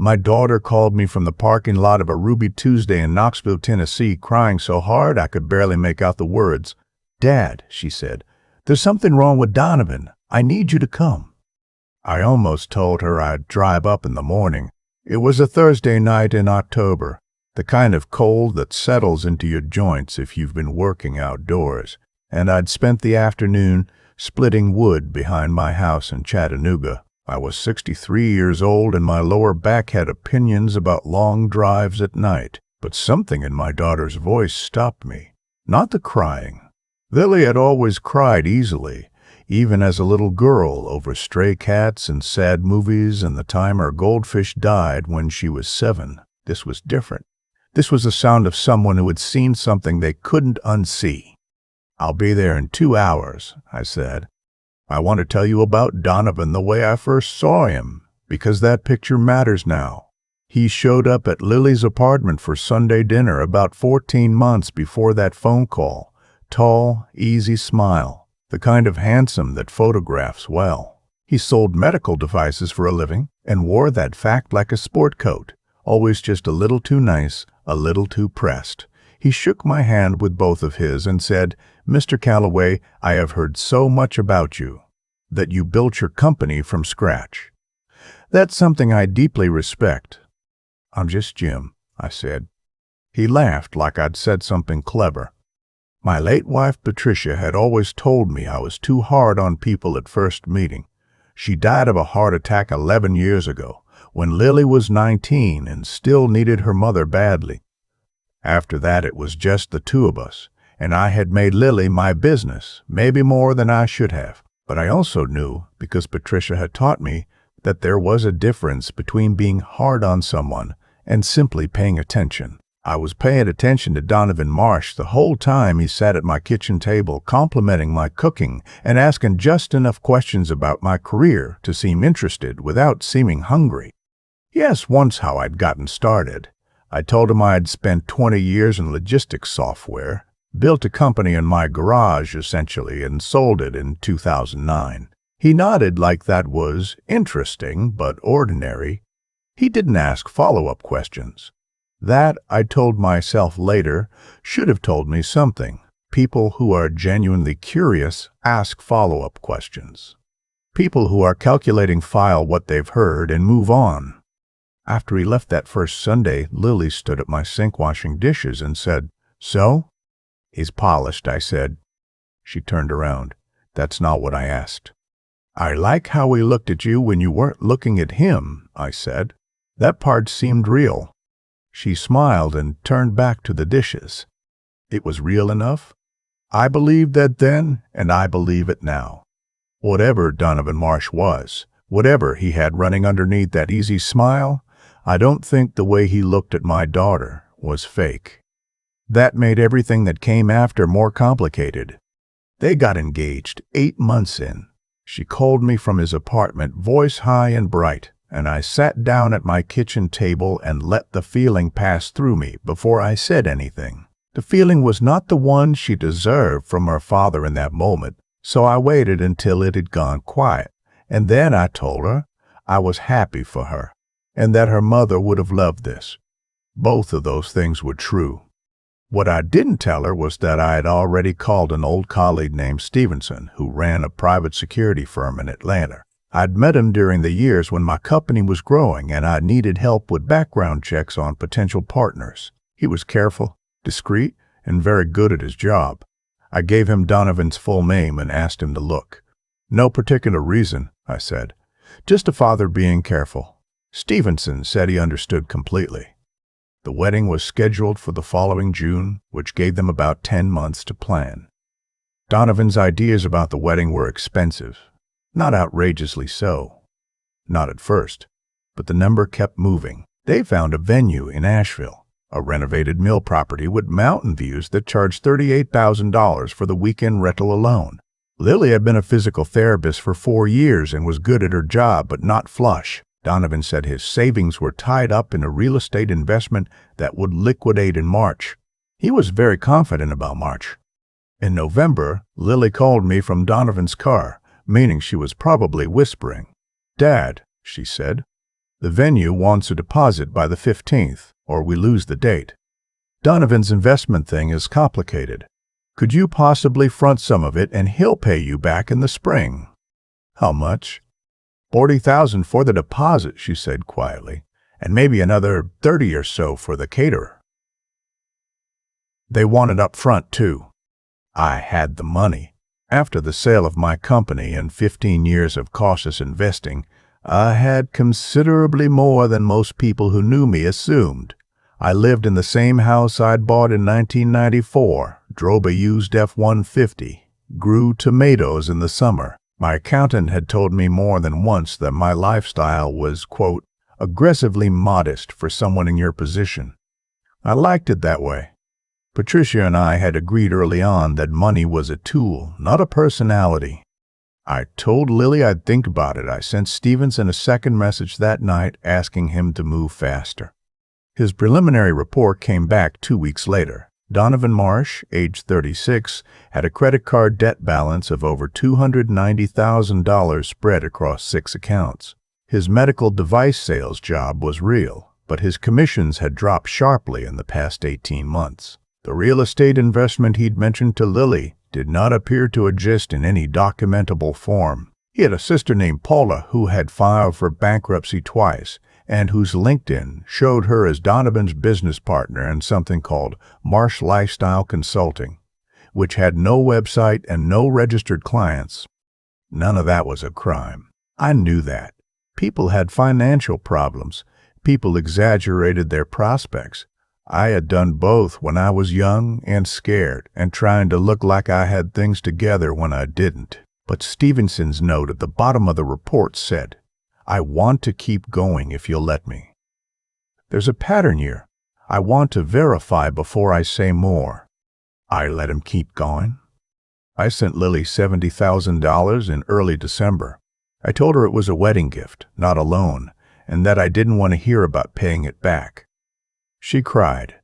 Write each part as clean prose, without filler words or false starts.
My daughter called me from the parking lot of a Ruby Tuesday in Knoxville, Tennessee, crying so hard I could barely make out the words. "Dad," she said, "there's something wrong with Donovan. I need you to come." I almost told her I'd drive up in the morning. It was a Thursday night in October, the kind of cold that settles into your joints if you've been working outdoors, and I'd spent the afternoon splitting wood behind my house in Chattanooga. I was 63 years old and my lower back had opinions about long drives at night, but something in my daughter's voice stopped me. Not the crying. Lily had always cried easily, even as a little girl, over stray cats and sad movies and the time her goldfish died when she was 7. This was different. This was the sound of someone who had seen something they couldn't unsee. "I'll be there in 2 hours," I said. "I want to tell you about Donovan the way I first saw him, because that picture matters now." He showed up at Lily's apartment for Sunday dinner about 14 months before that phone call. Tall, easy smile, the kind of handsome that photographs well. He sold medical devices for a living and wore that fact like a sport coat, always just a little too nice, a little too pressed. He shook my hand with both of his and said, "Mr. Calloway, I have heard so much about you, that you built your company from scratch. That's something I deeply respect." "I'm just Jim," I said. He laughed like I'd said something clever. My late wife Patricia had always told me I was too hard on people at first meeting. She died of a heart attack 11 years ago, when Lily was 19 and still needed her mother badly. After that, it was just the two of us, and I had made Lily my business, maybe more than I should have. But I also knew, because Patricia had taught me, that there was a difference between being hard on someone and simply paying attention. I was paying attention to Donovan Marsh the whole time he sat at my kitchen table, complimenting my cooking and asking just enough questions about my career to seem interested without seeming hungry. He asked once how I'd gotten started. I told him I had spent 20 years in logistics software, built a company in my garage essentially, and sold it in 2009. He nodded like that was interesting but ordinary. He didn't ask follow-up questions. That, I told myself later, should have told me something. People who are genuinely curious ask follow-up questions. People who are calculating file what they've heard and move on. After he left that first Sunday, Lily stood at my sink washing dishes and said, "So?" "He's polished," I said. She turned around. "That's not what I asked." "I like how he looked at you when you weren't looking at him," I said. "That part seemed real." She smiled and turned back to the dishes. It was real enough. I believed that then, and I believe it now. Whatever Donovan Marsh was, whatever he had running underneath that easy smile, I don't think the way he looked at my daughter was fake. That made everything that came after more complicated. They got engaged 8 months in. She called me from his apartment, voice high and bright, and I sat down at my kitchen table and let the feeling pass through me before I said anything. The feeling was not the one she deserved from her father in that moment, so I waited until it had gone quiet, and then I told her I was happy for her, and that her mother would have loved this. Both of those things were true. What I didn't tell her was that I had already called an old colleague named Stevenson, who ran a private security firm in Atlanta. I'd met him during the years when my company was growing and I needed help with background checks on potential partners. He was careful, discreet, and very good at his job. I gave him Donovan's full name and asked him to look. "No particular reason," I said. "Just a father being careful." Stevenson said he understood completely. The wedding was scheduled for the following June, which gave them about 10 months to plan. Donovan's ideas about the wedding were expensive. Not outrageously so. Not at first. But the number kept moving. They found a venue in Asheville, a renovated mill property with mountain views that charged $38,000 for the weekend rental alone. Lily had been a physical therapist for 4 years and was good at her job, but not flush. Donovan said his savings were tied up in a real estate investment that would liquidate in March. He was very confident about March. In November, Lily called me from Donovan's car, meaning she was probably whispering. "Dad," she said, The venue wants a deposit by the 15th, or we lose the date. Donovan's investment thing is complicated. Could you possibly front some of it and he'll pay you back in the spring?" "How much?" "40,000 for the deposit," she said quietly, "and maybe another 30 or so for the caterer." They want it up front, too. I had the money. After the sale of my company and 15 years of cautious investing, I had considerably more than most people who knew me assumed. I lived in the same house I'd bought in 1994, drove a used F-150, grew tomatoes in the summer. My accountant had told me more than once that my lifestyle was, quote, aggressively modest for someone in your position. I liked it that way. Patricia and I had agreed early on that money was a tool, not a personality. I told Lily I'd think about it. I sent Stevenson a second message that night asking him to move faster. His preliminary report came back 2 weeks later. Donovan Marsh, age 36, had a credit card debt balance of over $290,000 spread across 6 accounts. His medical device sales job was real, but his commissions had dropped sharply in the past 18 months. The real estate investment he'd mentioned to Lily did not appear to exist in any documentable form. He had a sister named Paula who had filed for bankruptcy twice, and whose LinkedIn showed her as Donovan's business partner in something called Marsh Lifestyle Consulting, which had no website and no registered clients. None of that was a crime. I knew that. People had financial problems. People exaggerated their prospects. I had done both when I was young and scared and trying to look like I had things together when I didn't. But Stevenson's note at the bottom of the report said, "I want to keep going if you'll let me." There's a pattern here. I want to verify before I say more. I let him keep going. I sent Lily $70,000 in early December. I told her it was a wedding gift, not a loan, and that I didn't want to hear about paying it back. She cried.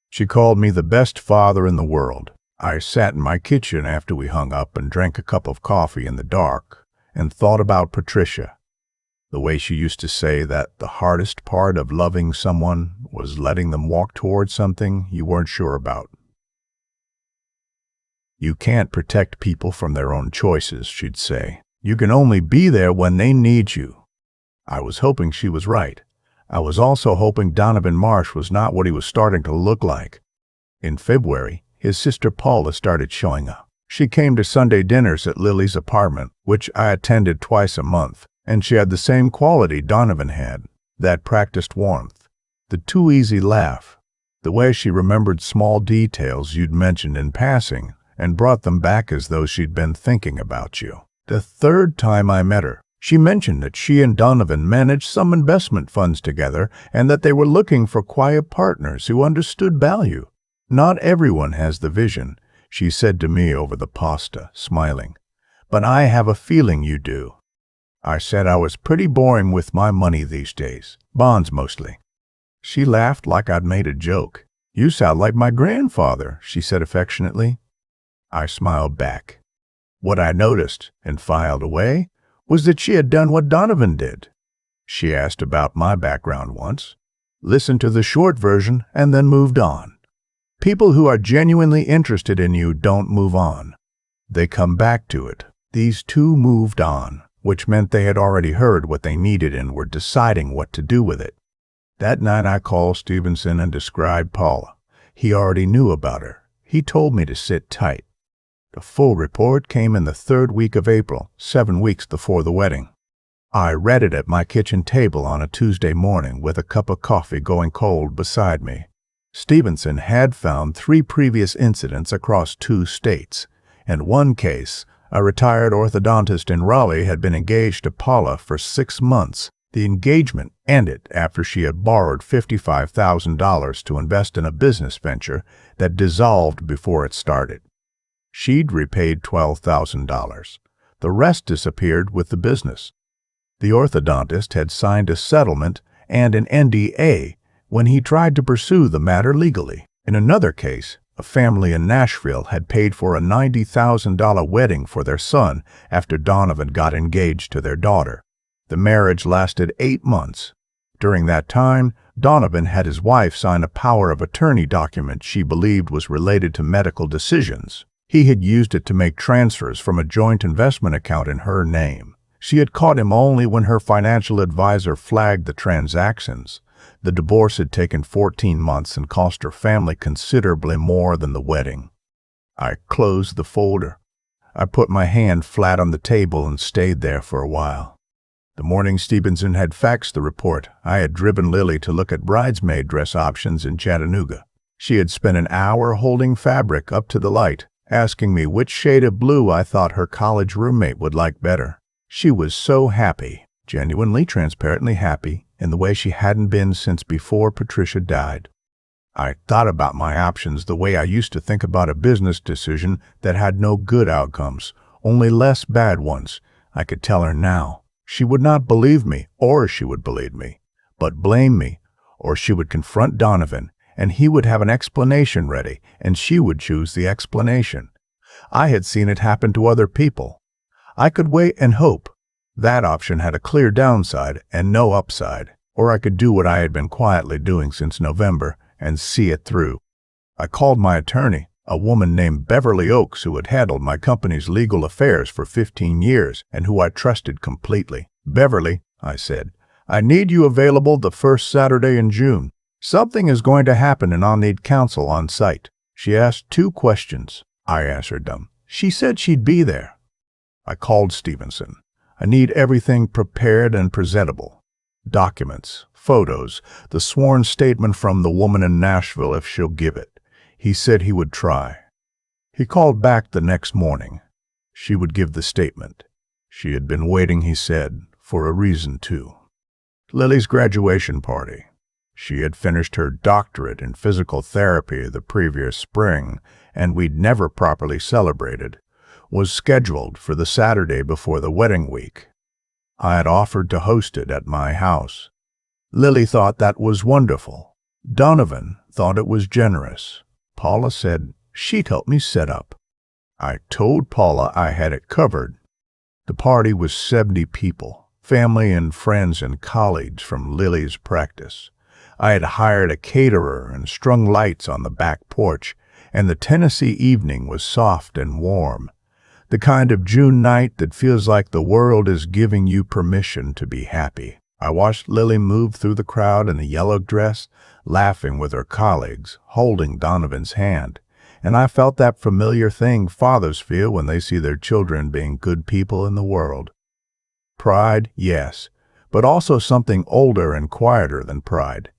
She called me the best father in the world. I sat in my kitchen after we hung up and drank a cup of coffee in the dark and thought about Patricia. The way she used to say that the hardest part of loving someone was letting them walk towards something you weren't sure about. You can't protect people from their own choices, she'd say. You can only be there when they need you. I was hoping she was right. I was also hoping Donovan Marsh was not what he was starting to look like. In February, his sister Paula started showing up. She came to Sunday dinners at Lily's apartment, which I attended twice a month, and she had the same quality Donovan had, that practiced warmth, the too easy laugh, the way she remembered small details you'd mentioned in passing and brought them back as though she'd been thinking about you. The third time I met her, she mentioned that she and Donovan managed some investment funds together and that they were looking for quiet partners who understood value. "Not everyone has the vision," she said to me over the pasta, smiling. "But I have a feeling you do." I said I was pretty boring with my money these days, bonds mostly. She laughed like I'd made a joke. "You sound like my grandfather," she said affectionately. I smiled back. What I noticed, and filed away, was that she had done what Donovan did. She asked about my background once, listened to the short version, and then moved on. People who are genuinely interested in you don't move on. They come back to it. These two moved on, which meant they had already heard what they needed and were deciding what to do with it. That night I called Stevenson and described Paula. He already knew about her. He told me to sit tight. The full report came in the 3rd week of April, 7 weeks before the wedding. I read it at my kitchen table on a Tuesday morning with a cup of coffee going cold beside me. Stevenson had found 3 previous incidents across 2 states. In one case, a retired orthodontist in Raleigh had been engaged to Paula for 6 months. The engagement ended after she had borrowed $55,000 to invest in a business venture that dissolved before it started. She'd repaid $12,000. The rest disappeared with the business. The orthodontist had signed a settlement and an NDA when he tried to pursue the matter legally. In another case, a family in Nashville had paid for a $90,000 wedding for their son after Donovan got engaged to their daughter. The marriage lasted 8 months. During that time, Donovan had his wife sign a power of attorney document she believed was related to medical decisions. He had used it to make transfers from a joint investment account in her name. She had caught him only when her financial advisor flagged the transactions. The divorce had taken 14 months and cost her family considerably more than the wedding. I closed the folder. I put my hand flat on the table and stayed there for a while. The morning Stevenson had faxed the report, I had driven Lily to look at bridesmaid dress options in Chattanooga. She had spent an hour holding fabric up to the light, asking me which shade of blue I thought her college roommate would like better. She was so happy, genuinely, transparently happy, in the way she hadn't been since before Patricia died. I thought about my options the way I used to think about a business decision that had no good outcomes, only less bad ones. I could tell her now. She would not believe me, or she would believe me, but blame me, or she would confront Donovan, and he would have an explanation ready, and she would choose the explanation. I had seen it happen to other people. I could wait and hope. That option had a clear downside and no upside, or I could do what I had been quietly doing since November and see it through. I called my attorney, a woman named Beverly Oakes who had handled my company's legal affairs for 15 years and who I trusted completely. "Beverly," I said, "I need you available the first Saturday in June. Something is going to happen and I'll need counsel on site." She asked 2 questions. I answered them. She said she'd be there. I called Stevenson. "I need everything prepared and presentable. Documents, photos, the sworn statement from the woman in Nashville if she'll give it." He said he would try. He called back the next morning. She would give the statement. She had been waiting, he said, for a reason too. Lily's graduation party. She had finished her doctorate in physical therapy the previous spring, and we'd never properly celebrated, was scheduled for the Saturday before the wedding week. I had offered to host it at my house. Lily thought that was wonderful. Donovan thought it was generous. Paula said she'd help me set up. I told Paula I had it covered. The party was 70 people, family and friends and colleagues from Lily's practice. I had hired a caterer and strung lights on the back porch, and the Tennessee evening was soft and warm. The kind of June night that feels like the world is giving you permission to be happy. I watched Lily move through the crowd in a yellow dress, laughing with her colleagues, holding Donovan's hand. And I felt that familiar thing fathers feel when they see their children being good people in the world. Pride, yes, but also something older and quieter than pride.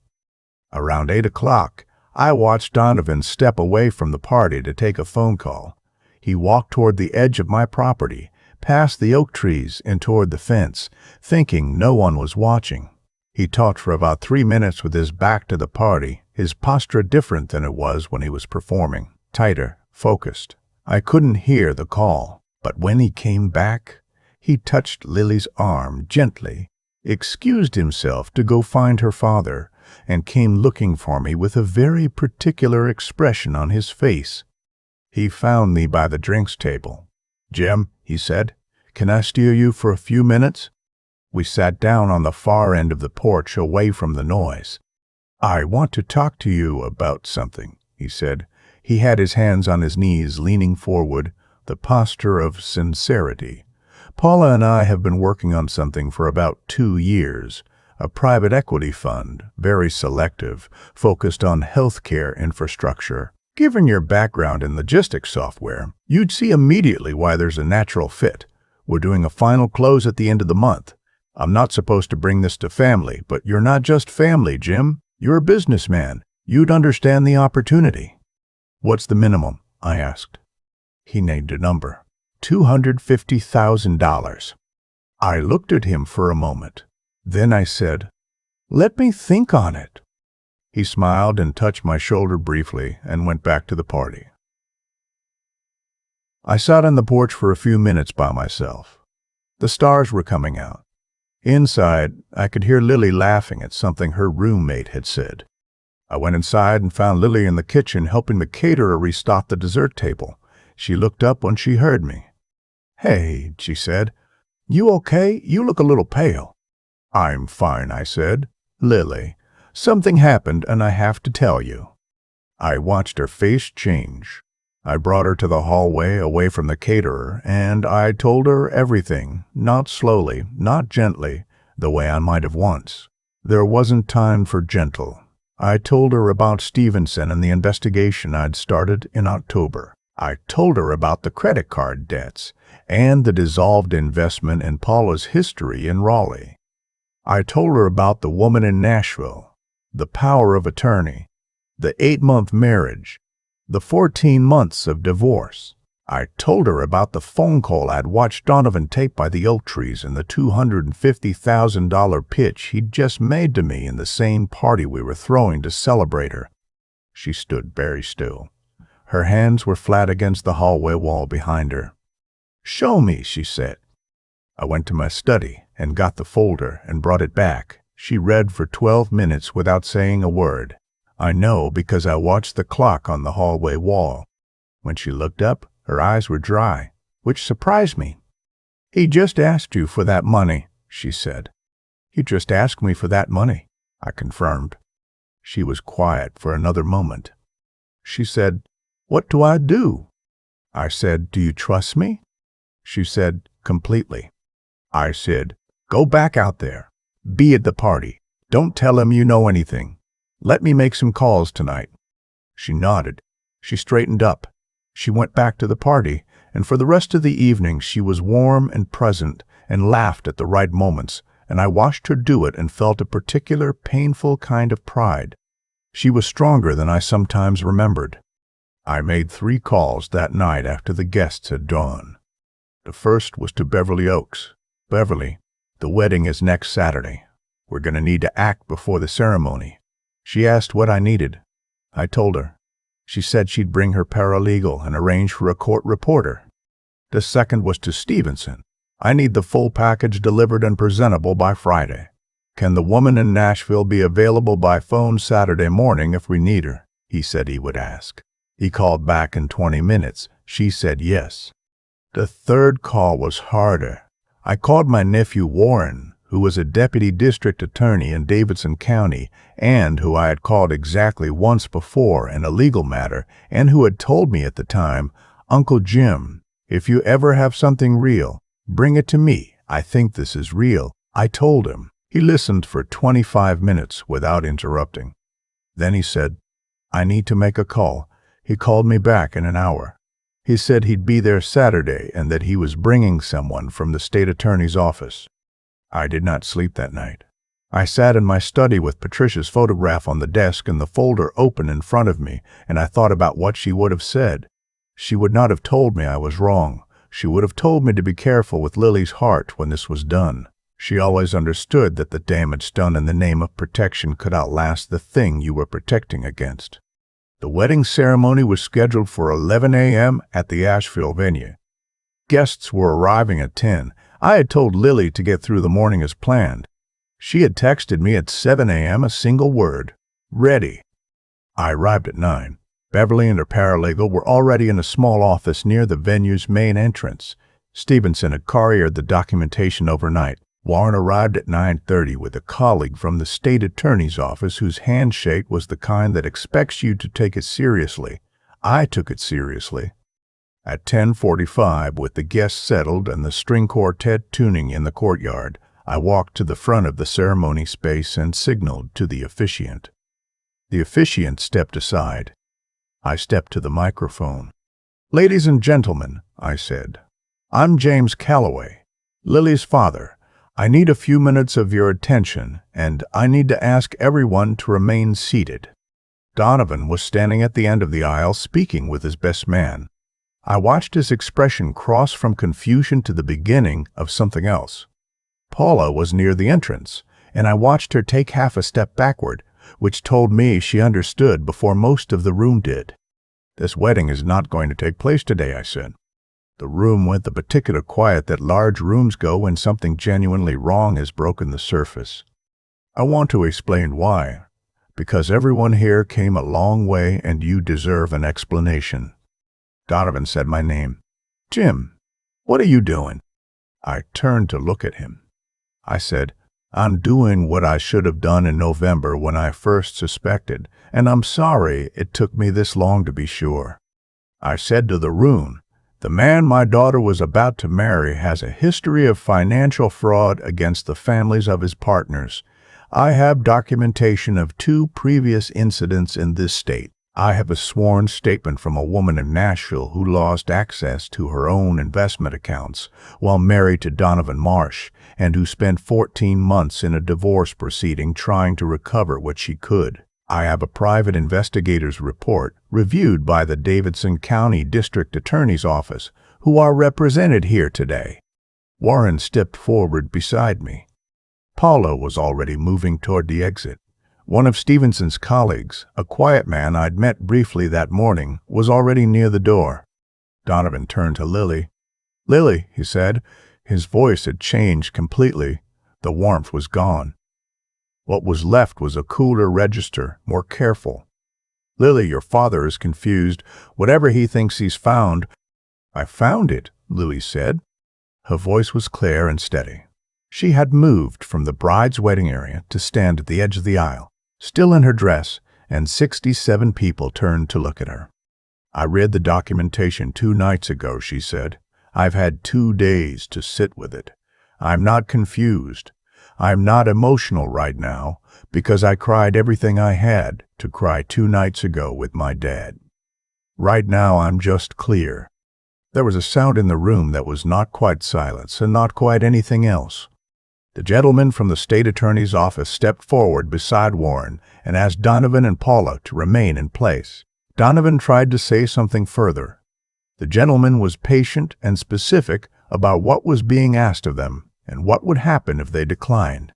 Around 8 o'clock, I watched Donovan step away from the party to take a phone call. He walked toward the edge of my property, past the oak trees and toward the fence, thinking no one was watching. He talked for about 3 minutes with his back to the party, his posture different than it was when he was performing, tighter, focused. I couldn't hear the call, but when he came back, he touched Lily's arm gently, excused himself to go find her father, and came looking for me with a very particular expression on his face. He found me by the drinks table. "Jim," he said, "can I steal you for a few minutes?" We sat down on the far end of the porch away from the noise. "I want to talk to you about something," he said. He had his hands on his knees, leaning forward, the posture of sincerity. "Paula and I have been working on something for about 2 years. A private equity fund, very selective, focused on healthcare infrastructure. Given your background in logistics software, you'd see immediately why there's a natural fit. We're doing a final close at the end of the month. I'm not supposed to bring this to family, but you're not just family, Jim. You're a businessman. You'd understand the opportunity." "What's the minimum?" I asked. He named a number. $250,000. I looked at him for a moment. Then I said, "Let me think on it." He smiled and touched my shoulder briefly and went back to the party. I sat on the porch for a few minutes by myself. The stars were coming out. Inside, I could hear Lily laughing at something her roommate had said. I went inside and found Lily in the kitchen helping the caterer restock the dessert table. She looked up when she heard me. "Hey," she said. "You okay? You look a little pale." "I'm fine," I said. Lily, something happened and I have to tell you. I watched her face change. I brought her to the hallway away from the caterer, and I told her everything, not slowly, not gently, the way I might have once. There wasn't time for gentle. I told her about Stevenson and the investigation I'd started in October. I told her about the credit card debts and the dissolved investment in Paula's history in Raleigh. I told her about the woman in Nashville, the power of attorney, the 8-month marriage, the 14 months of divorce. I told her about the phone call I'd watched Donovan tape by the oak trees and the $250,000 pitch he'd just made to me in the same party we were throwing to celebrate her. She stood very still. Her hands were flat against the hallway wall behind her. "Show me," she said. I went to my study and got the folder and brought it back. She read for 12 minutes without saying a word. I know because I watched the clock on the hallway wall. When she looked up, her eyes were dry, which surprised me. "He just asked you for that money," she said. "He just asked me for that money," I confirmed. She was quiet for another moment. She said, "What do I do?" I said, "Do you trust me?" She said, "Completely." I said, "Go back out there. Be at the party. Don't tell him you know anything. Let me make some calls tonight." She nodded. She straightened up. She went back to the party, and for the rest of the evening she was warm and present and laughed at the right moments, and I watched her do it and felt a particular painful kind of pride. She was stronger than I sometimes remembered. I made 3 calls that night after the guests had gone. The first was to Beverly Oaks. "Beverly, the wedding is next Saturday. We're going to need to act before the ceremony." She asked what I needed. I told her. She said she'd bring her paralegal and arrange for a court reporter. The second was to Stevenson. "I need the full package delivered and presentable by Friday. Can the woman in Nashville be available by phone Saturday morning if we need her?" He said he would ask. He called back in 20 minutes. She said yes. The third call was harder. I called my nephew Warren, who was a deputy district attorney in Davidson County and who I had called exactly once before in a legal matter and who had told me at the time, "Uncle Jim, if you ever have something real, bring it to me. I think this is real." I told him. He listened for 25 minutes without interrupting. Then he said, "I need to make a call." He called me back in an hour. He said he'd be there Saturday and that he was bringing someone from the state attorney's office. I did not sleep that night. I sat in my study with Patricia's photograph on the desk and the folder open in front of me, and I thought about what she would have said. She would not have told me I was wrong. She would have told me to be careful with Lily's heart when this was done. She always understood that the damage done in the name of protection could outlast the thing you were protecting against. The wedding ceremony was scheduled for 11 a.m. at the Asheville venue. Guests were arriving at 10. I had told Lily to get through the morning as planned. She had texted me at 7 a.m. a single word: "Ready." I arrived at 9. Beverly and her paralegal were already in a small office near the venue's main entrance. Stevenson had couriered the documentation overnight. Warren arrived at 9:30 with a colleague from the state attorney's office whose handshake was the kind that expects you to take it seriously. I took it seriously. At 10:45, with the guests settled and the string quartet tuning in the courtyard, I walked to the front of the ceremony space and signaled to the officiant. The officiant stepped aside. I stepped to the microphone. "Ladies and gentlemen," I said, "I'm James Calloway, Lily's father. I need a few minutes of your attention, and I need to ask everyone to remain seated." Donovan was standing at the end of the aisle speaking with his best man. I watched his expression cross from confusion to the beginning of something else. Paula was near the entrance, and I watched her take half a step backward, which told me she understood before most of the room did. "This wedding is not going to take place today," I said. The room went the particular quiet that large rooms go when something genuinely wrong has broken the surface. I want to explain why. Because everyone here came a long way and you deserve an explanation. Donovan said my name. "Jim, what are you doing?" I turned to look at him. I said, I'm doing what I should have done in November when I first suspected, and I'm sorry it took me this long to be sure. I said to the rune, the man my daughter was about to marry has a history of financial fraud against the families of his partners. I have documentation of 2 previous incidents in this state. I have a sworn statement from a woman in Nashville who lost access to her own investment accounts while married to Donovan Marsh and who spent 14 months in a divorce proceeding trying to recover what she could. I have a private investigator's report reviewed by the Davidson County District Attorney's Office, who are represented here today. Warren stepped forward beside me. Paula was already moving toward the exit. One of Stevenson's colleagues, a quiet man I'd met briefly that morning, was already near the door. Donovan turned to Lily. "Lily," he said. His voice had changed completely. The warmth was gone. What was left was a cooler register, more careful. "Lily, your father is confused. Whatever he thinks he's found—" "I found it," Lily said. Her voice was clear and steady. She had moved from the bride's waiting area to stand at the edge of the aisle, still in her dress, and 67 people turned to look at her. "I read the documentation 2 nights ago," she said. "I've had 2 days to sit with it. I'm not confused. I'm not emotional right now because I cried everything I had to cry 2 nights ago with my dad. Right now I'm just clear." There was a sound in the room that was not quite silence and not quite anything else. The gentleman from the state attorney's office stepped forward beside Warren and asked Donovan and Paula to remain in place. Donovan tried to say something further. The gentleman was patient and specific about what was being asked of them and what would happen if they declined.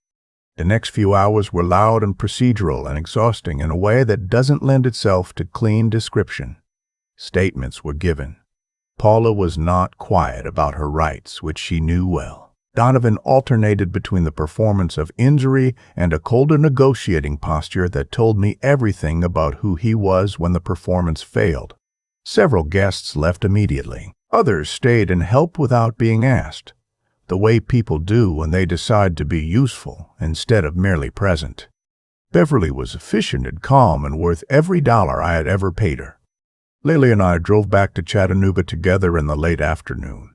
The next few hours were loud and procedural and exhausting in a way that doesn't lend itself to clean description. Statements were given. Paula was not quiet about her rights, which she knew well. Donovan alternated between the performance of injury and a colder negotiating posture that told me everything about who he was when the performance failed. Several guests left immediately. Others stayed and helped without being asked, the way people do when they decide to be useful instead of merely present. Beverly was efficient and calm and worth every dollar I had ever paid her. Lily and I drove back to Chattanooga together in the late afternoon.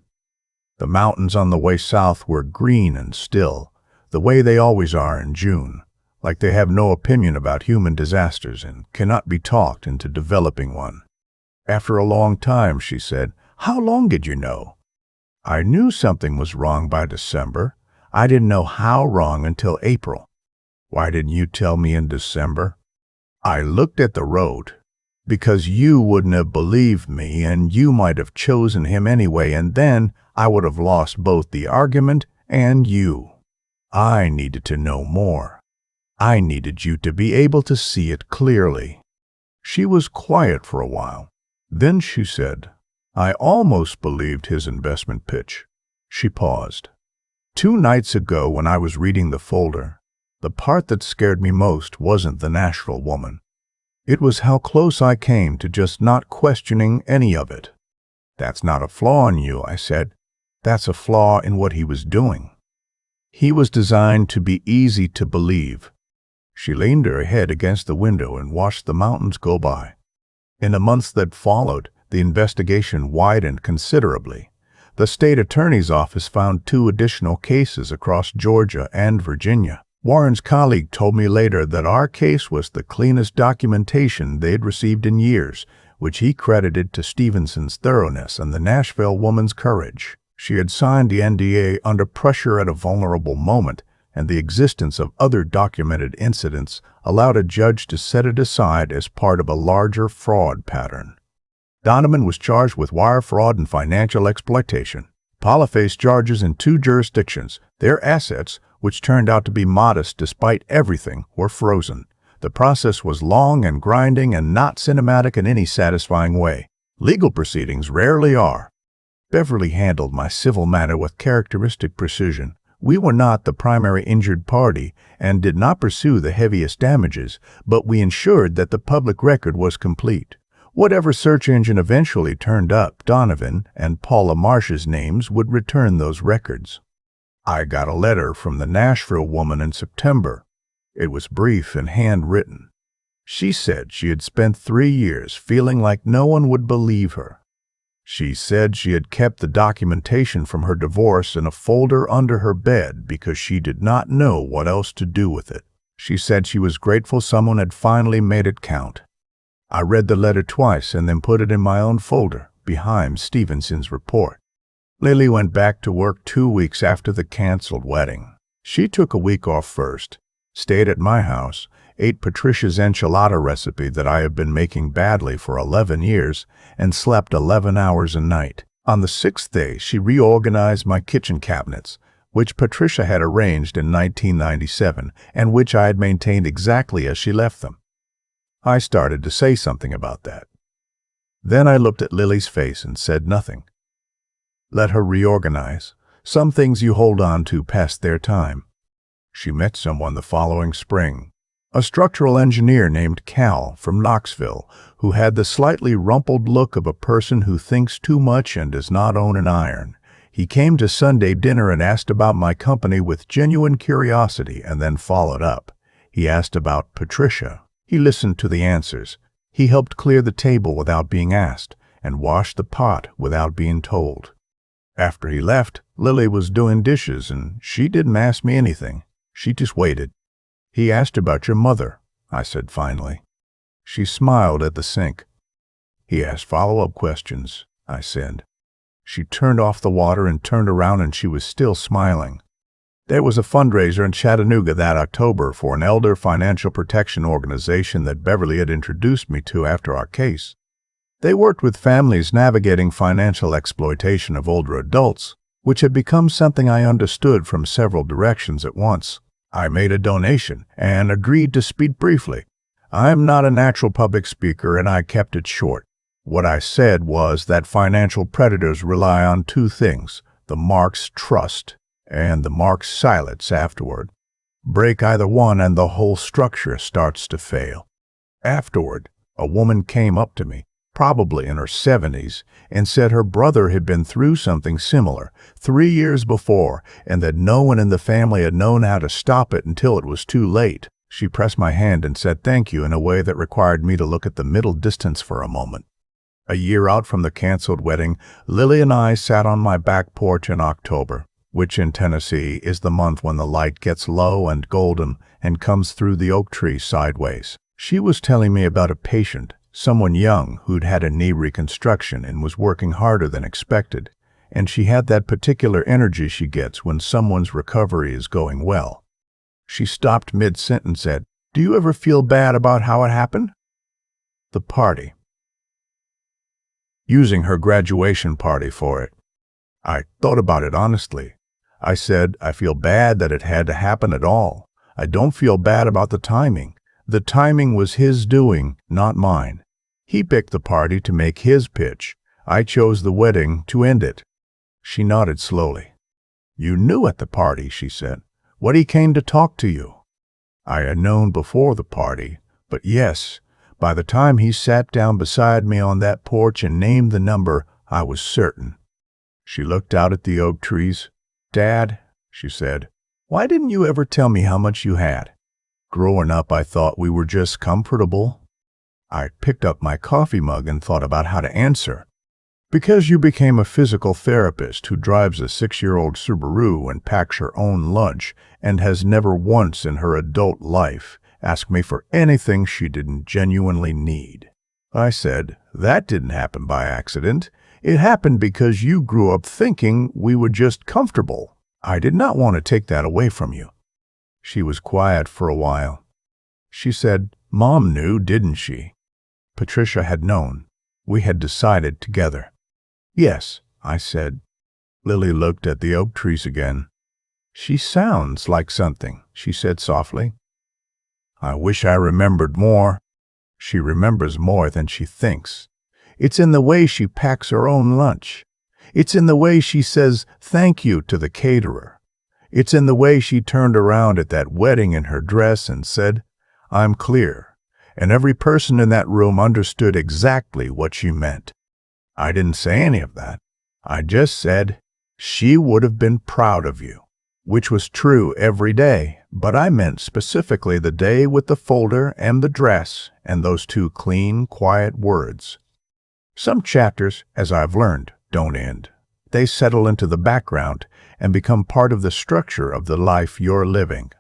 The mountains on the way south were green and still, the way they always are in June, like they have no opinion about human disasters and cannot be talked into developing one. "After a long time," she said. "How long did you know?" "I knew something was wrong by December. I didn't know how wrong until April." "Why didn't you tell me in December?" "I looked at the road. Because you wouldn't have believed me and you might have chosen him anyway, and then I would have lost both the argument and you. I needed to know more. I needed you to be able to see it clearly." She was quiet for a while. Then she said, "I almost believed his investment pitch." She paused. 2 nights ago when I was reading the folder, the part that scared me most wasn't the Nashville woman. It was how close I came to just not questioning any of it. "That's not a flaw in you," I said. "That's a flaw in what he was doing. He was designed to be easy to believe." She leaned her head against the window and watched the mountains go by. In the months that followed, the investigation widened considerably. The state attorney's office found 2 additional cases across Georgia and Virginia. Warren's colleague told me later that our case was the cleanest documentation they'd received in years, which he credited to Stevenson's thoroughness and the Nashville woman's courage. She had signed the NDA under pressure at a vulnerable moment, and the existence of other documented incidents allowed a judge to set it aside as part of a larger fraud pattern. Donovan was charged with wire fraud and financial exploitation. Paula faced charges in 2 jurisdictions. Their assets, which turned out to be modest despite everything, were frozen. The process was long and grinding and not cinematic in any satisfying way. Legal proceedings rarely are. Beverly handled my civil matter with characteristic precision. We were not the primary injured party and did not pursue the heaviest damages, but we ensured that the public record was complete. Whatever search engine eventually turned up Donovan and Paula Marsh's names would return those records. I got a letter from the Nashville woman in September. It was brief and handwritten. She said she had spent 3 years feeling like no one would believe her. She said she had kept the documentation from her divorce in a folder under her bed because she did not know what else to do with it. She said she was grateful someone had finally made it count. I read the letter twice and then put it in my own folder behind Stevenson's report. Lily went back to work 2 weeks after the canceled wedding. She took a week off first, stayed at my house, ate Patricia's enchilada recipe that I have been making badly for 11 years, and slept 11 hours a night. On the 6th day, she reorganized my kitchen cabinets, which Patricia had arranged in 1997 and which I had maintained exactly as she left them. I started to say something about that. Then I looked at Lily's face and said nothing. Let her reorganize. Some things you hold on to past their time. She met someone the following spring, a structural engineer named Cal from Knoxville, who had the slightly rumpled look of a person who thinks too much and does not own an iron. He came to Sunday dinner and asked about my company with genuine curiosity and then followed up. He asked about Patricia. He listened to the answers. He helped clear the table without being asked and washed the pot without being told. After he left, Lily was doing dishes and she didn't ask me anything. She just waited. He asked about your mother, I said finally. She smiled at the sink. He asked follow-up questions, I said. She turned off the water and turned around and she was still smiling. There was a fundraiser in Chattanooga that October for an elder financial protection organization that Beverly had introduced me to after our case. They worked with families navigating financial exploitation of older adults, which had become something I understood from several directions at once. I made a donation and agreed to speak briefly. I am not a natural public speaker and I kept it short. What I said was that financial predators rely on 2 things, the mark's trust and the mark's silence afterward. Break either one and the whole structure starts to fail. Afterward, a woman came up to me, probably in her 70s, and said her brother had been through something similar 3 years before and that no one in the family had known how to stop it until it was too late. She pressed my hand and said thank you in a way that required me to look at the middle distance for a moment. A year out from the canceled wedding, Lily and I sat on my back porch in October, which in Tennessee is the month when the light gets low and golden and comes through the oak tree sideways. She was telling me about a patient, someone young who'd had a knee reconstruction and was working harder than expected, and she had that particular energy she gets when someone's recovery is going well. She stopped mid-sentence and said, "Do you ever feel bad about how it happened?" The party. Using her graduation party for it. I thought about it honestly. I said, I feel bad that it had to happen at all. I don't feel bad about the timing. The timing was his doing, not mine. He picked the party to make his pitch. I chose the wedding to end it. She nodded slowly. You knew at the party, she said. What he came to talk to you. I had known before the party, but yes, by the time he sat down beside me on that porch and named the number, I was certain. She looked out at the oak trees. Dad, she said, why didn't you ever tell me how much you had? Growing up, I thought we were just comfortable. I picked up my coffee mug and thought about how to answer. Because you became a physical therapist who drives a 6-year-old Subaru and packs her own lunch and has never once in her adult life asked me for anything she didn't genuinely need. I said, that didn't happen by accident. It happened because you grew up thinking we were just comfortable. I did not want to take that away from you. She was quiet for a while. She said, Mom knew, didn't she? Patricia had known. We had decided together. Yes, I said. Lily looked at the oak trees again. She sounds like something, she said softly. I wish I remembered more. She remembers more than she thinks. It's in the way she packs her own lunch. It's in the way she says thank you to the caterer. It's in the way she turned around at that wedding in her dress and said, I'm clear. And every person in that room understood exactly what she meant. I didn't say any of that. I just said, she would have been proud of you. which was true every day, but I meant specifically the day with the folder and the dress and those two clean, quiet words. Some chapters, as I've learned, don't end. They settle into the background and become part of the structure of the life you're living.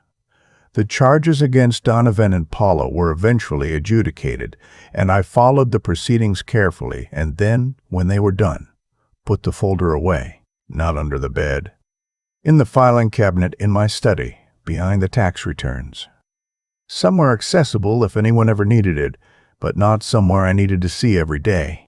The charges against Donovan and Paula were eventually adjudicated, and I followed the proceedings carefully, and then, when they were done, put the folder away, not under the bed, in the filing cabinet in my study, behind the tax returns. Somewhere accessible if anyone ever needed it, but not somewhere I needed to see every day.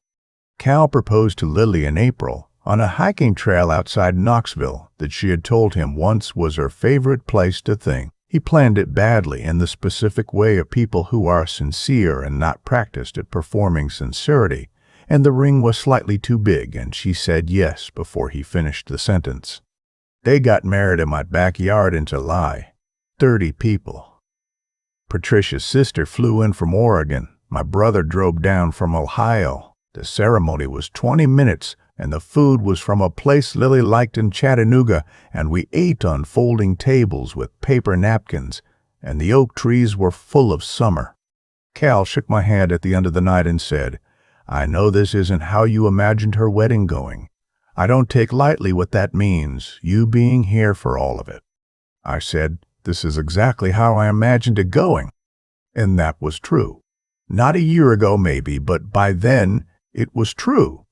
Cal proposed to Lily in April on a hiking trail outside Knoxville that she had told him once was her favorite place to think. He planned it badly in the specific way of people who are sincere and not practiced at performing sincerity, and the ring was slightly too big, and she said yes before he finished the sentence. They got married in my backyard in July. 30 people. Patricia's sister flew in from Oregon. My brother drove down from Ohio. The ceremony was 20 minutes, and the food was from a place Lily liked in Chattanooga, and we ate on folding tables with paper napkins, and the oak trees were full of summer. Cal shook my hand at the end of the night and said, "I know this isn't how you imagined her wedding going. I don't take lightly what that means, you being here for all of it." I said, "This is exactly how I imagined it going." And that was true. Not a year ago maybe, but by then it was true.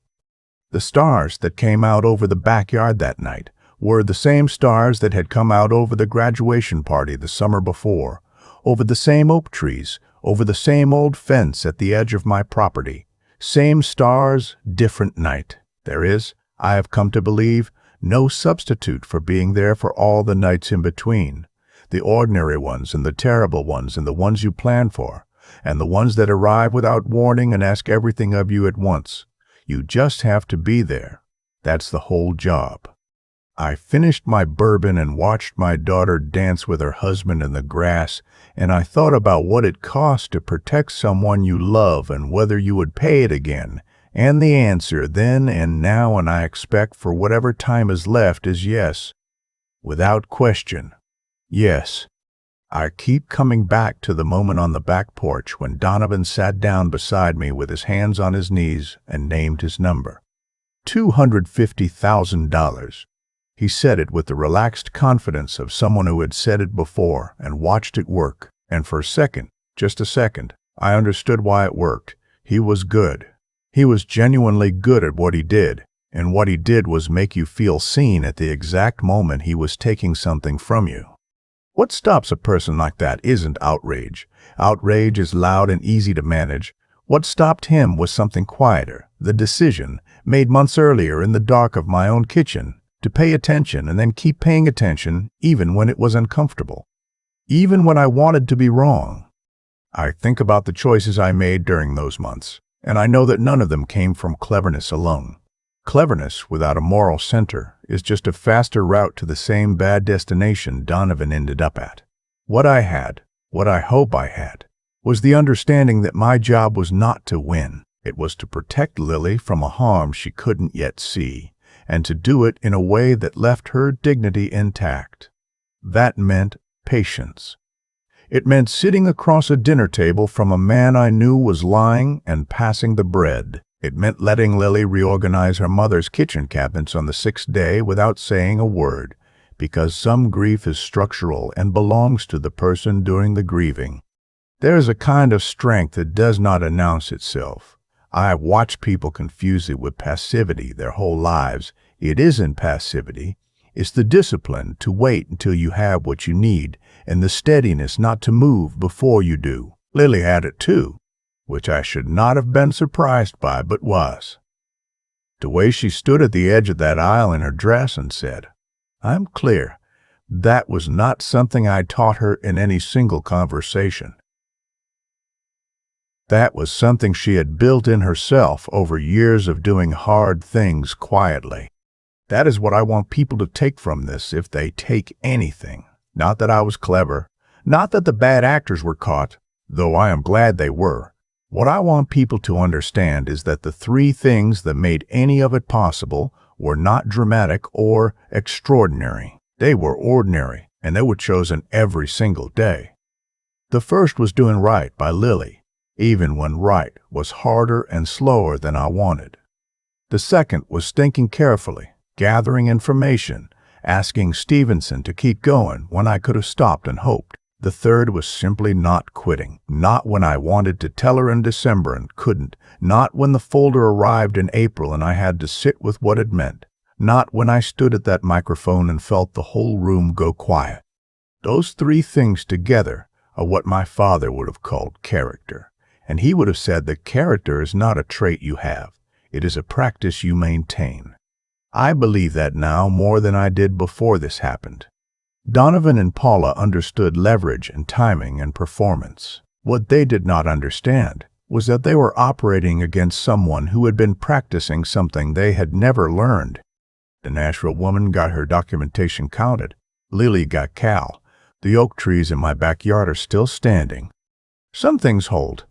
The stars that came out over the backyard that night were the same stars that had come out over the graduation party the summer before, over the same oak trees, over the same old fence at the edge of my property. Same stars, different night. There is, I have come to believe, no substitute for being there for all the nights in between. The ordinary ones and the terrible ones and the ones you plan for, and the ones that arrive without warning and ask everything of you at once. You just have to be there. That's the whole job. I finished my bourbon and watched my daughter dance with her husband in the grass, and I thought about what it costs to protect someone you love and whether you would pay it again. And the answer then and now, and I expect for whatever time is left, is yes. Without question. Yes. I keep coming back to the moment on the back porch when Donovan sat down beside me with his hands on his knees and named his number. $250,000. He said it with the relaxed confidence of someone who had said it before and watched it work, and for a second, just a second, I understood why it worked. He was good. He was genuinely good at what he did, and what he did was make you feel seen at the exact moment he was taking something from you. What stops a person like that isn't outrage. Outrage is loud and easy to manage. What stopped him was something quieter, the decision, made months earlier in the dark of my own kitchen, to pay attention and then keep paying attention even when it was uncomfortable, even when I wanted to be wrong. I think about the choices I made during those months, and I know that none of them came from cleverness alone. Cleverness without a moral center is just a faster route to the same bad destination Donovan ended up at. What I had, what I hope I had, was the understanding that my job was not to win. It was to protect Lily from a harm she couldn't yet see, and to do it in a way that left her dignity intact. That meant patience. It meant sitting across a dinner table from a man I knew was lying and passing the bread. It meant letting Lily reorganize her mother's kitchen cabinets on the 6th day without saying a word, because some grief is structural and belongs to the person doing the grieving. There is a kind of strength that does not announce itself. I have watched people confuse it with passivity their whole lives. It isn't passivity. It's the discipline to wait until you have what you need, and the steadiness not to move before you do. Lily had it too, which I should not have been surprised by, but was. The way she stood at the edge of that aisle in her dress and said, "I'm clear," that was not something I taught her in any single conversation. That was something she had built in herself over years of doing hard things quietly. That is what I want people to take from this, if they take anything. Not that I was clever, not that the bad actors were caught, though I am glad they were. What I want people to understand is that the 3 things that made any of it possible were not dramatic or extraordinary. They were ordinary, and they were chosen every single day. The first was doing right by Lily, even when right was harder and slower than I wanted. The second was thinking carefully, gathering information, asking Stevenson to keep going when I could have stopped and hoped. The third was simply not quitting, not when I wanted to tell her in December and couldn't, not when the folder arrived in April and I had to sit with what it meant, not when I stood at that microphone and felt the whole room go quiet. Those three things together are what my father would have called character, and he would have said that character is not a trait you have, it is a practice you maintain. I believe that now more than I did before this happened. Donovan and Paula understood leverage and timing and performance. What they did not understand was that they were operating against someone who had been practicing something they had never learned. The Nashville woman got her documentation counted. Lily got Cal. The oak trees in my backyard are still standing. Some things hold,